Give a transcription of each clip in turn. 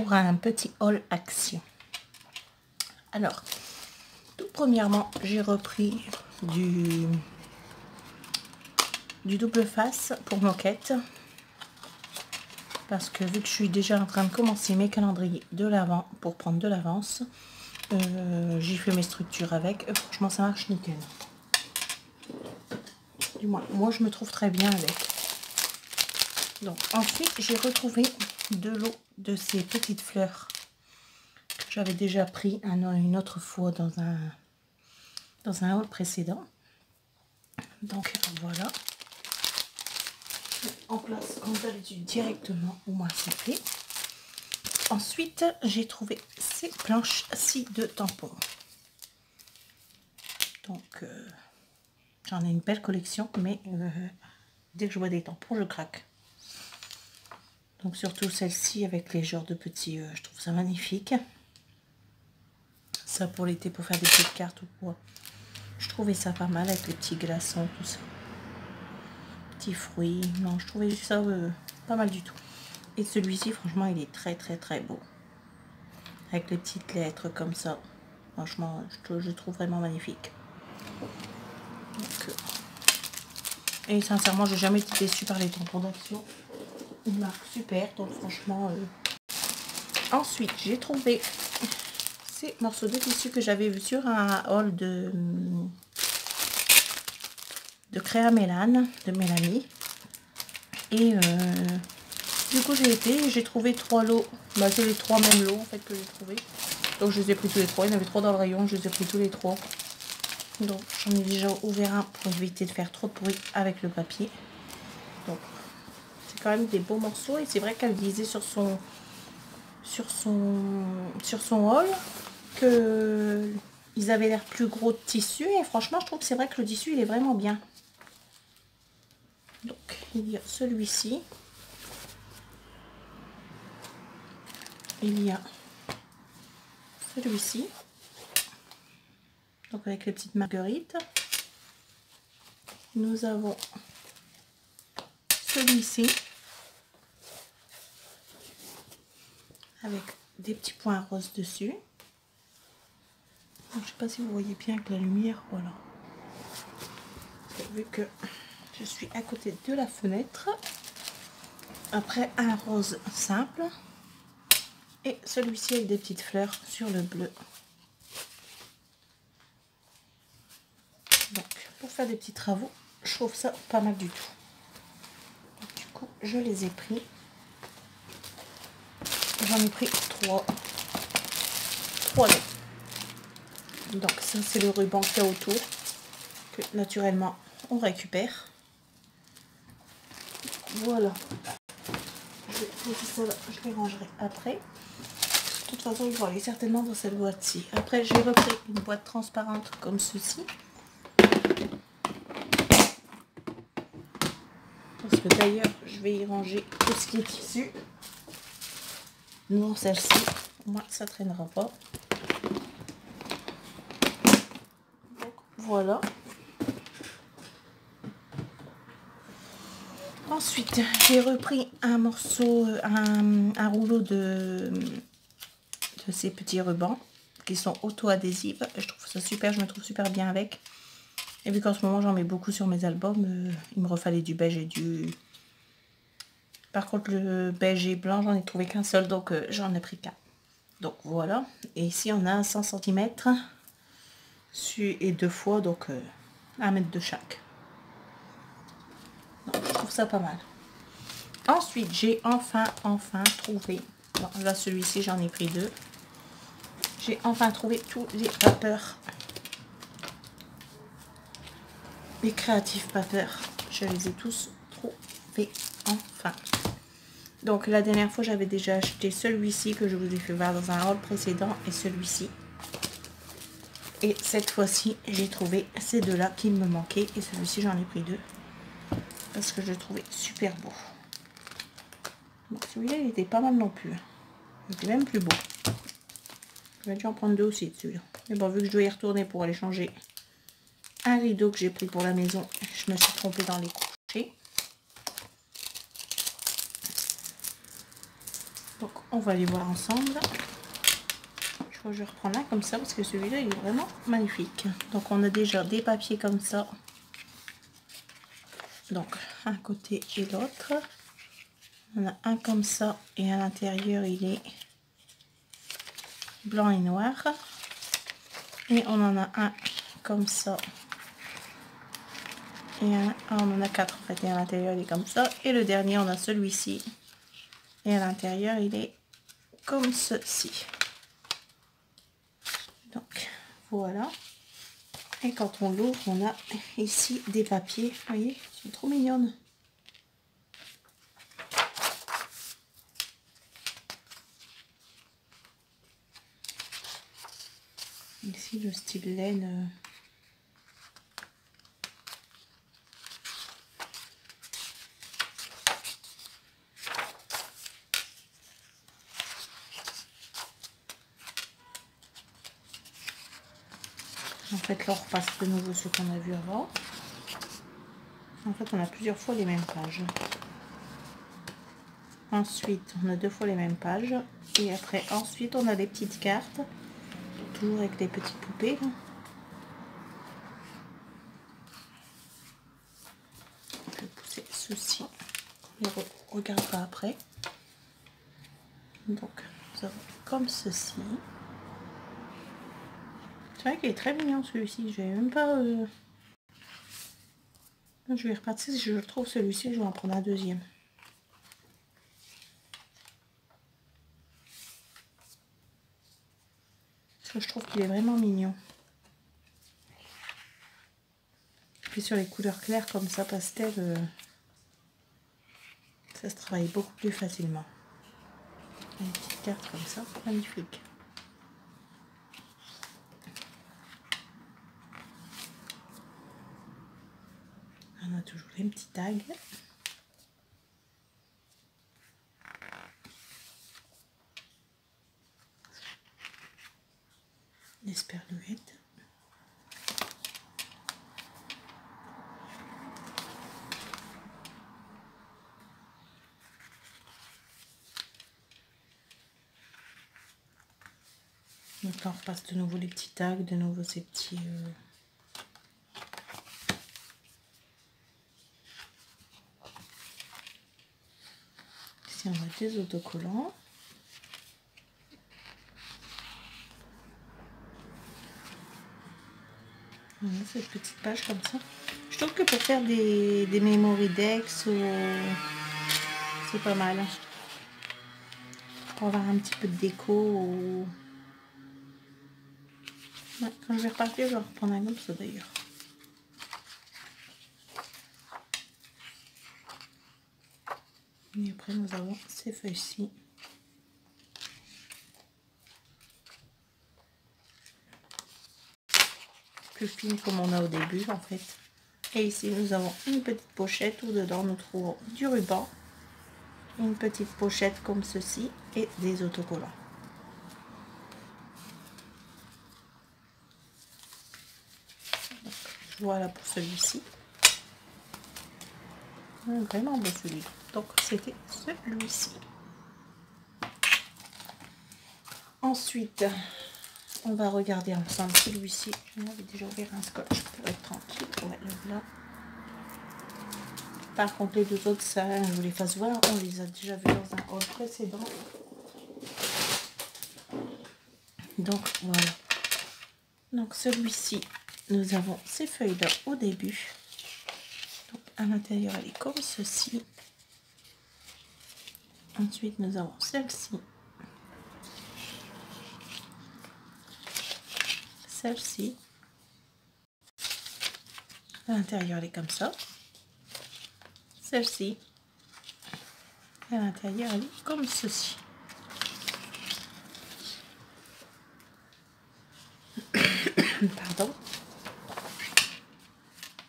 pour un petit haul action. Alors, tout premièrement, j'ai repris du double face pour moquette. Parce que vu que je suis déjà en train de commencer mes calendriers de l'avant pour prendre de l'avance, j'ai fait mes structures avec. Franchement, ça marche nickel. Du moins, moi je me trouve très bien avec. Donc ensuite, j'ai retrouvé de l'eau de ces petites fleurs que j'avais déjà pris une autre fois dans un haul précédent. Donc voilà. En place comme d'habitude directement, au moins c'est fait. Ensuite, j'ai trouvé ces planches-ci de tampons. Donc, j'en ai une belle collection, mais dès que je vois des tampons, je craque. Donc, surtout celle-ci avec les genres de petits, je trouve ça magnifique. Ça pour l'été, pour faire des petites cartes ou quoi. Je trouvais ça pas mal avec les petits glaçons, tout ça. Petits fruits. Non, je trouvais ça pas mal du tout. Et celui-ci, franchement, il est très beau. Avec les petites lettres comme ça. Franchement, je trouve vraiment magnifique. Donc, et sincèrement, j'ai jamais été déçue par les tampons d'Action. Une marque super, donc franchement. Ensuite, j'ai trouvé ces morceaux de tissu que j'avais vu sur un haul de Créa Mélane, de Mélanie. Et du coup, j'ai trouvé 3 lots. Bah, c'est les 3 mêmes lots en fait que j'ai trouvé. Donc, je les ai pris tous les 3. Il y en avait 3 dans le rayon, je les ai pris tous les 3. Donc, j'en ai déjà ouvert un pour éviter de faire trop de bruit avec le papier. Donc, c'est quand même des beaux morceaux. Et c'est vrai qu'elle disait sur son haul que ils avaient l'air plus gros de tissu. Et franchement, je trouve que c'est vrai que le tissu, il est vraiment bien. Donc, il y a celui-ci. Il y a celui-ci. Donc, avec les petites marguerites. Nous avons celui-ci. Avec des petits points roses dessus. Donc, je ne sais pas si vous voyez bien avec la lumière. Voilà. Vu que je suis à côté de la fenêtre. Après, un rose simple. Et celui-ci avec des petites fleurs sur le bleu. Donc, pour faire des petits travaux, je trouve ça pas mal du tout. Donc, du coup, je les ai pris. J'en ai pris 3 lots. Donc, ça, c'est le ruban qu'il y a autour, que naturellement, on récupère. Voilà. Je vais poser ça là, je les rangerai après. De toute façon, ils vont aller certainement dans cette boîte-ci. Après, j'ai repris une boîte transparente comme ceci. Parce que d'ailleurs, je vais y ranger tout ce qui est tissu. Non, celle-ci, moi, ça traînera pas. Donc, voilà. Ensuite, j'ai repris un morceau, un rouleau de ces petits rubans qui sont auto-adhésifs. Je trouve ça super, je me trouve super bien avec. Et vu qu'en ce moment, j'en mets beaucoup sur mes albums, il me refallait du beige et du... Par contre, le beige et blanc, j'en ai trouvé qu'un seul, donc j'en ai pris qu'un. Donc voilà. Et ici, on a 100 cm et 2 fois, donc 1 mètre de chaque. Donc, je trouve ça pas mal. Ensuite, j'ai enfin trouvé... Bon, là, celui-ci, j'en ai pris 2. J'ai enfin trouvé tous les papers. Les Creative Papers. Je les ai tous trouvés enfin. Donc, la dernière fois, j'avais déjà acheté celui-ci que je vous ai fait voir dans un haul précédent et celui-ci. Et cette fois-ci, j'ai trouvé ces deux-là qui me manquaient. Et celui-ci, j'en ai pris 2. Parce que je le trouvais super beau. Donc, celui-là, il était pas mal non plus. Il était même plus beau. Je vais dû en prendre 2 aussi de celui-là. Mais bon, vu que je dois y retourner pour aller changer un rideau que j'ai pris pour la maison, je me suis trompée dans les couchers. Donc, on va les voir ensemble. Je crois que je vais reprendre un comme ça parce que celui-là il est vraiment magnifique. Donc on a déjà des papiers comme ça. Donc un côté et l'autre. On a un comme ça et à l'intérieur il est blanc et noir. Et on en a un comme ça. Et on en a 4 en fait. Et à l'intérieur il est comme ça. Et le dernier on a celui-ci. Et à l'intérieur il est comme ceci. Donc voilà. Et quand on l'ouvre, on a ici des papiers. Vous voyez, ils sont trop mignonnes. Ici le style laine. En fait là on repasse de nouveau ce qu'on a vu avant. En fait on a plusieurs fois les mêmes pages. Ensuite on a 2 fois les mêmes pages. Et après ensuite on a des petites cartes. Toujours avec les petites poupées. Je vais pousser ceci. On les regardera après. Donc nous avons comme ceci. C'est vrai qu'il est très mignon celui-ci. Je vais même pas... Je vais repartir. Si je trouve celui-ci, je vais en prendre un deuxième. Parce que je trouve qu'il est vraiment mignon. Puis sur les couleurs claires comme ça, pastel, ça se travaille beaucoup plus facilement. Une petite carte comme ça, magnifique. On a toujours les petits tags. Les sperluettes. Donc là on repasse de nouveau les petits tags, de nouveau ces petits... Ici on a des autocollants. Voilà cette petite page comme ça. Je trouve que pour faire des memory decks, c'est pas mal. Pour avoir un petit peu de déco. Ouais, quand je vais repartir, je vais reprendre un comme ça d'ailleurs. Et après, nous avons ces feuilles-ci. Plus fines comme on a au début en fait. Et ici, nous avons une petite pochette où dedans nous trouvons du ruban. Une petite pochette comme ceci et des autocollants. Donc, voilà pour celui-ci. Vraiment beau celui. Donc c'était celui-ci. Ensuite, on va regarder ensemble celui-ci. On avait déjà ouvert un scotch pour être tranquille. Ouais, le là. Par contre, les deux autres, ça, je vous les fasse voir. On les a déjà vus dans un haul précédent. Donc voilà. Donc celui-ci, nous avons ces feuilles-là au début. Donc à l'intérieur, elle est comme ceci. Ensuite, nous avons celle-ci. Celle-ci. À l'intérieur, elle est comme ça. Celle-ci. À l'intérieur, elle est comme ceci. Pardon.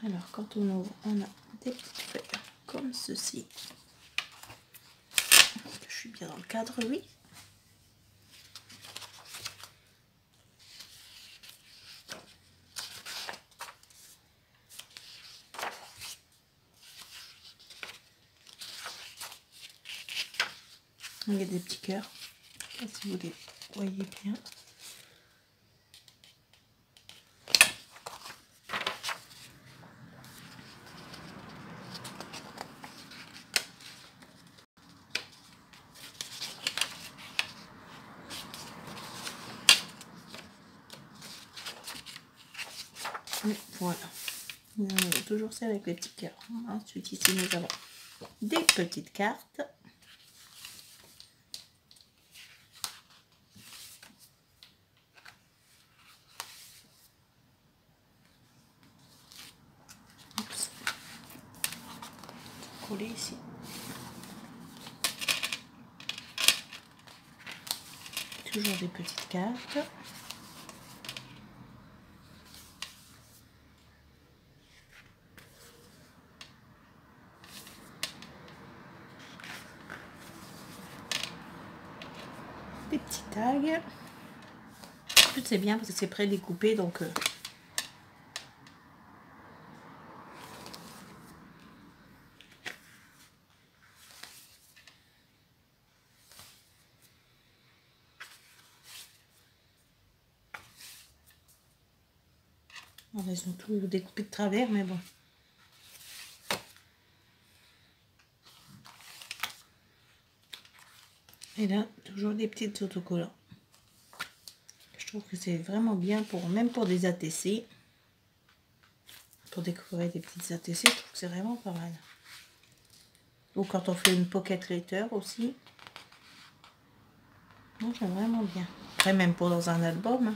Alors, quand on ouvre, on a des petites feuilles comme ceci. Est-ce que je suis bien dans le cadre? Oui. Il y a des petits cœurs. sais pas si vous les voyez bien. Et voilà. Nous avons toujours ça avec les petits cœurs. Ensuite, ici, nous avons des petites cartes. Oups. Coller ici. Toujours des petites cartes. Des petits tags. En plus, c'est bien parce que c'est pré-découpé, donc ils sont tous découpés de travers, mais bon. Et là, toujours des petites autocollants. Je trouve que c'est vraiment bien pour, même pour des ATC. Pour décorer des petites ATC, je trouve que c'est vraiment pas mal. Ou quand on fait une pocket letter aussi. Moi, j'aime vraiment bien. Après, même pour dans un album. Hein.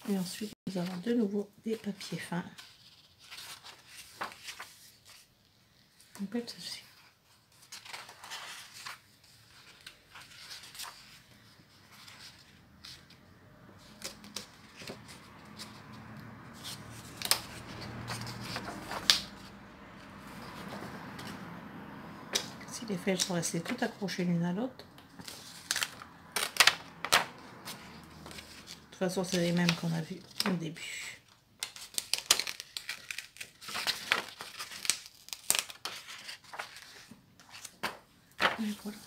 Et ensuite, nous avons de nouveau des papiers fins. On peut être ceci. Si les feuilles sont restées toutes accrochées l'une à l'autre. De toute façon, c'est les mêmes qu'on a vu au début. Et voilà.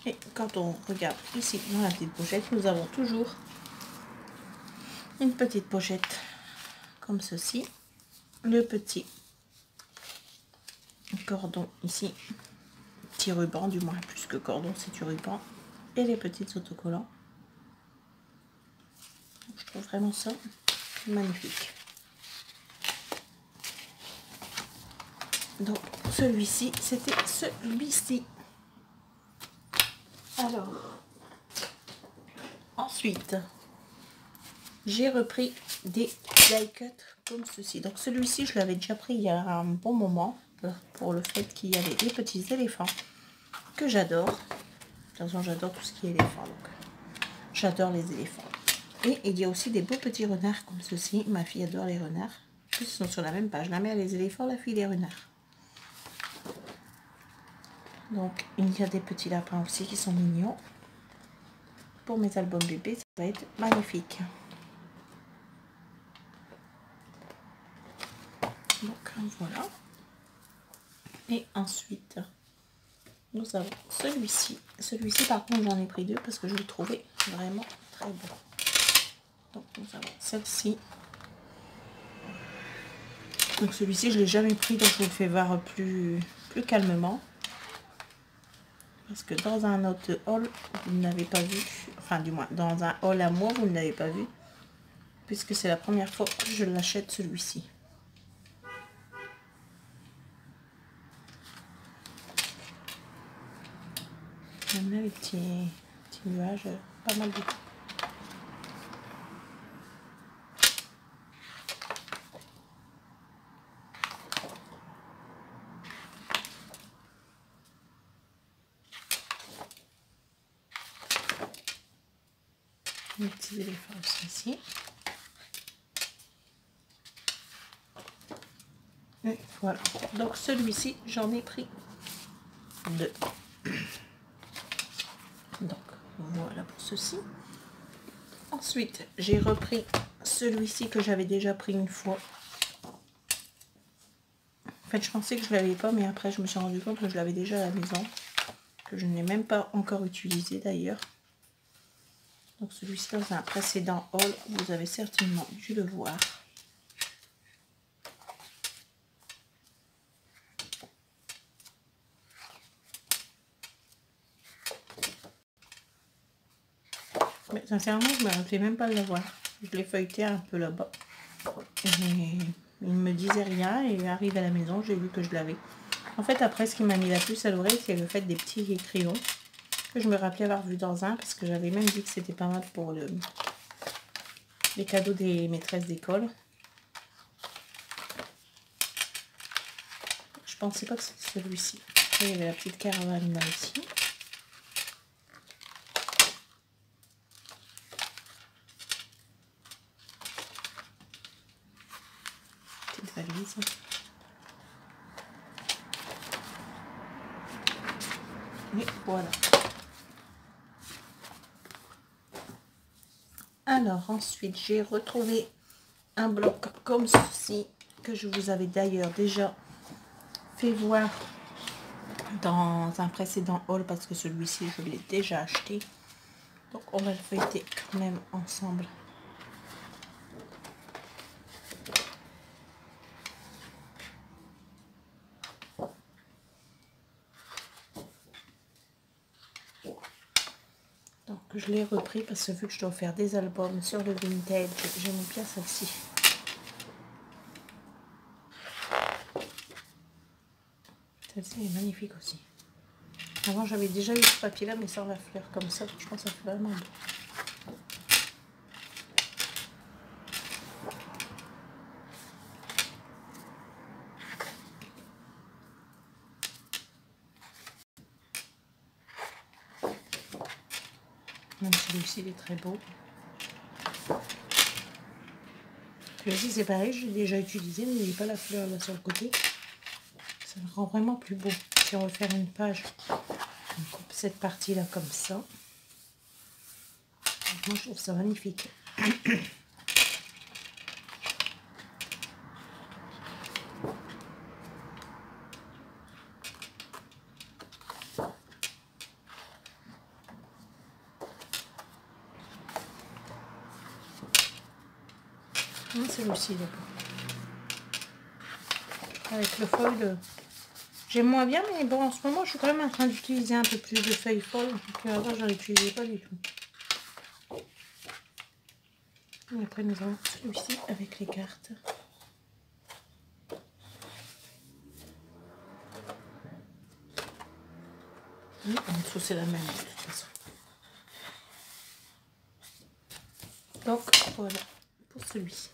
Et quand on regarde ici dans la petite pochette, nous avons toujours une petite pochette comme ceci. Le petit cordon ici, petit ruban, du moins plus que cordon, c'est du ruban. Et les petites autocollants. Je trouve vraiment ça magnifique. Donc celui-ci, c'était celui-ci. Alors, ensuite, j'ai repris des die cut comme ceci. Donc celui-ci, je l'avais déjà pris il y a un bon moment pour le fait qu'il y avait des petits éléphants que j'adore. De toute façon, j'adore tout ce qui est éléphant. Donc, j'adore les éléphants. Et il y a aussi des beaux petits renards comme ceci. Ma fille adore les renards. En plus, ils sont sur la même page. La mère les éléphants, la fille les renards. Donc, il y a des petits lapins aussi qui sont mignons. Pour mes albums bébés, ça va être magnifique. Donc, voilà. Et ensuite, nous avons celui-ci. Celui-ci, par contre, j'en ai pris deux parce que je le trouvais vraiment très beau. Donc, nous avons celle-ci. Donc, celui-ci, je ne l'ai jamais pris, donc je vous le fais voir plus calmement. Parce que dans un autre haul, vous ne l'avez pas vu. Enfin, du moins, dans un haul à moi, vous ne l'avez pas vu. Puisque c'est la première fois que je l'achète, celui-ci. J'aime bien les petits nuages, pas mal du tout. Les petits éléphants aussi ici. Et voilà. Donc celui-ci, j'en ai pris deux. Donc voilà pour ceci. Ensuite, j'ai repris celui-ci que j'avais déjà pris une fois. fait, je pensais que je l'avais pas, mais après, je me suis rendu compte que je l'avais déjà à la maison. Que je n'ai même pas encore utilisé d'ailleurs. Donc celui-ci dans un précédent haul, vous avez certainement dû le voir. Mais sincèrement, je ne me rappelais même pas de l'avoir. Je l'ai feuilleté un peu là-bas. Et il ne me disait rien et arrive à la maison, j'ai vu que je l'avais. En fait, après, ce qui m'a mis la puce à l'oreille, c'est le fait des petits crayons que je me rappelais avoir vu dans un, parce que j'avais même dit que c'était pas mal pour les cadeaux des maîtresses d'école. Je pensais pas que c'était celui-ci. Il y avait la petite caravane là aussi. Petite valise. Et voilà. Alors ensuite, j'ai retrouvé un bloc comme ceci, que je vous avais d'ailleurs déjà fait voir dans un précédent haul, parce que celui-ci, je l'ai déjà acheté. Donc on va le feuilleter quand même ensemble. Donc je l'ai repris parce que vu que je dois faire des albums sur le vintage, j'aime bien celle-ci. Celle-ci est magnifique aussi. Avant j'avais déjà eu ce papier là, mais sans la fleur comme ça, je pense que ça fait vraiment beau. Même celui-ci il est très beau. Celui-ci c'est pareil, je l'ai déjà utilisé, mais il n'y a pas la fleur là sur le côté. Ça le rend vraiment plus beau. Si on veut faire une page, on coupe cette partie là comme ça. Moi je trouve ça magnifique. Celui-ci d'accord. Avec le foil, j'aime moins bien, mais bon, en ce moment, je suis quand même en train d'utiliser un peu plus de feuilles folles, que avant, je n'utilisais pas du tout. Et après, nous avons celui-ci avec les cartes. Et en dessous, c'est la même, de toute façon. Donc, voilà, pour celui-ci.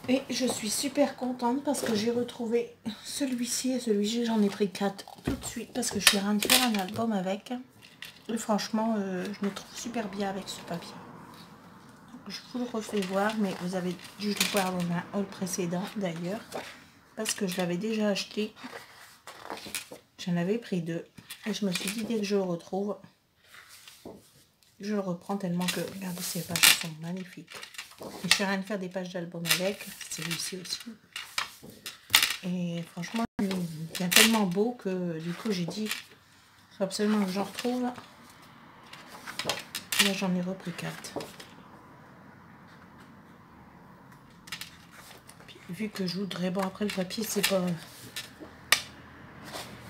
Et je suis super contente parce que j'ai retrouvé celui-ci et celui-ci, j'en ai pris 4 tout de suite parce que je suis en train de faire un album avec. Et franchement, je me trouve super bien avec ce papier. Donc, je vous le refais voir, mais vous avez dû le voir dans un haul précédent d'ailleurs. Parce que je l'avais déjà acheté. J'en avais pris 2. Et je me suis dit, dès que je le retrouve, je le reprends tellement que, regardez, ces pages sont magnifiques. Et je suis en train de faire des pages d'album avec, celui-ci aussi. Et franchement, il est tellement beau que du coup, j'ai dit, il faut absolument que j'en retrouve. Là, j'en ai repris 4. Puis, vu que je voudrais, bon, après le papier, c'est pas...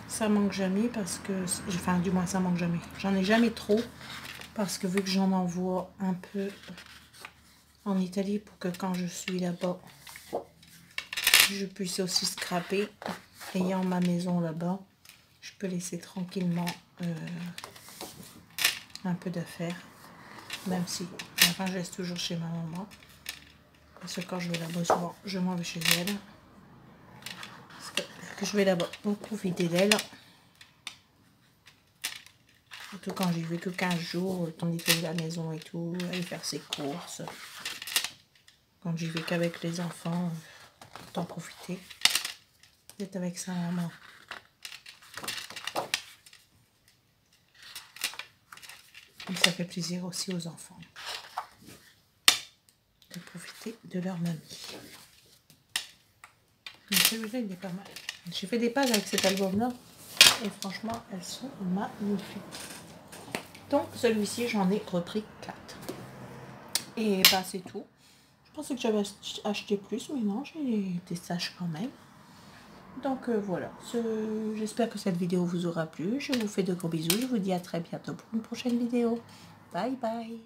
Ça manque jamais parce que... Enfin, du moins, ça manque jamais. J'en ai jamais trop parce que vu que j'en envoie un peu en Italie pour que quand je suis là-bas, je puisse aussi scraper. Ayant ma maison là-bas, je peux laisser tranquillement un peu d'affaires. Même si, enfin, je reste toujours chez ma maman. Parce que quand je vais là-bas, souvent, je m'en vais chez elle. Parce que je vais là-bas pour profiter d'elle. Surtout quand j'y vais que 15 jours, le temps de nettoyer la maison et tout, aller faire ses courses. Quand j'y vais qu'avec les enfants, autant profiter d'être avec sa maman. Et ça fait plaisir aussi aux enfants de profiter de leur mamie. Mais celui-là, il est pas mal. J'ai fait des pages avec cet album-là. Et franchement, elles sont magnifiques. Donc, celui-ci, j'en ai repris 4. Et bah, c'est tout. Je pensais que j'avais acheté plus, mais non, j'ai des sages quand même. Donc voilà, j'espère que cette vidéo vous aura plu. Je vous fais de gros bisous. Je vous dis à très bientôt pour une prochaine vidéo. Bye bye.